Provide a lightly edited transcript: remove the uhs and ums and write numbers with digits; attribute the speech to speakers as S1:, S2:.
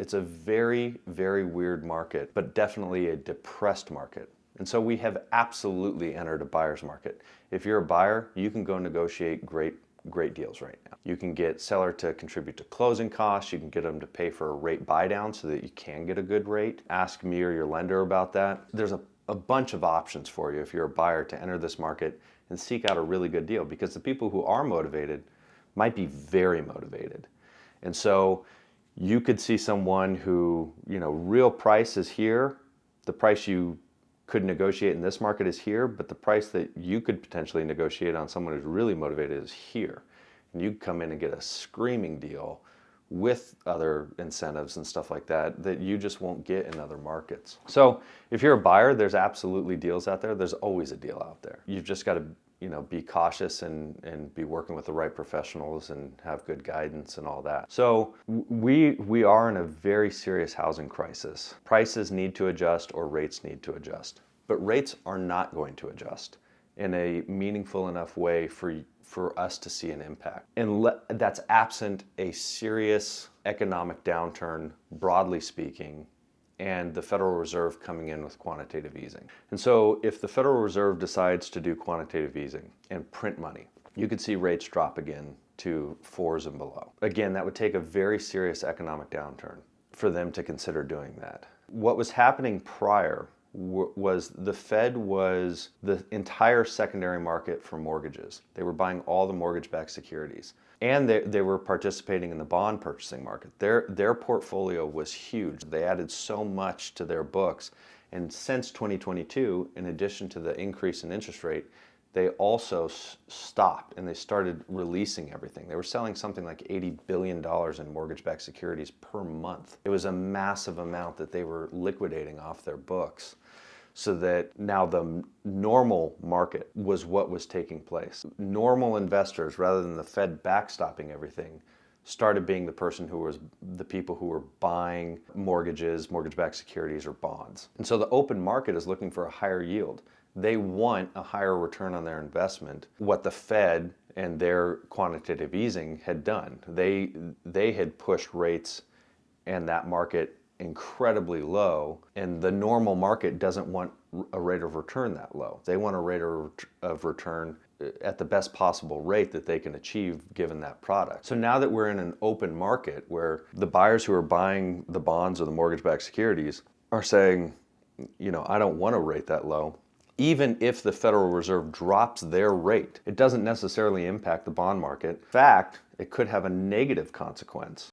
S1: It's a very, very weird market, but definitely a depressed market. And so we have absolutely entered a buyer's market. If you're a buyer, you can go negotiate great deals right now. You can get seller to contribute to closing costs. You can get them to pay for a rate buy down so that you can get a good rate. Ask me or your lender about that. There's a bunch of options for you if you're a buyer to enter this market and seek out a really good deal, because the people who are motivated might be very motivated. And so you could see someone who, real price is here, the price you could negotiate in this market is here, but the price that you could potentially negotiate on someone who's really motivated is here. And you come in and get a screaming deal with other incentives and stuff like that that you just won't get in other markets. So if you're a buyer, there's absolutely deals out there. There's always a deal out there. You've just got to be cautious and be working with the right professionals and have good guidance and all that. So we are in a very serious housing crisis. Prices need to adjust or rates need to adjust. But rates are not going to adjust in a meaningful enough way for us to see an impact. And that's absent a serious economic downturn, broadly speaking, and the Federal Reserve coming in with quantitative easing. And so if the Federal Reserve decides to do quantitative easing and print money, you could see rates drop again to 4s and below. Again, that would take a very serious economic downturn for them to consider doing that. What was happening prior was the Fed was the entire secondary market for mortgages. They were buying all the mortgage-backed securities. And they were participating in the bond purchasing market. Their portfolio was huge. They added so much to their books. And since 2022, in addition to the increase in interest rate, they also stopped and they started releasing everything. They were selling something like $80 billion in mortgage-backed securities per month. It was a massive amount that they were liquidating off their books. So that now the normal market was what was taking place. Normal investors, rather than the Fed backstopping everything, started being the people who were buying mortgages, mortgage-backed securities, or bonds. And so the open market is looking for a higher yield. They want a higher return on their investment. What the Fed and their quantitative easing had done, they had pushed rates and that market incredibly low, and the normal market doesn't want a rate of return that low. They want a rate of return at the best possible rate that they can achieve given that product. So now that we're in an open market where the buyers who are buying the bonds or the mortgage-backed securities are saying, I don't want a rate that low, even if the Federal Reserve drops their rate, it doesn't necessarily impact the bond market. In fact, it could have a negative consequence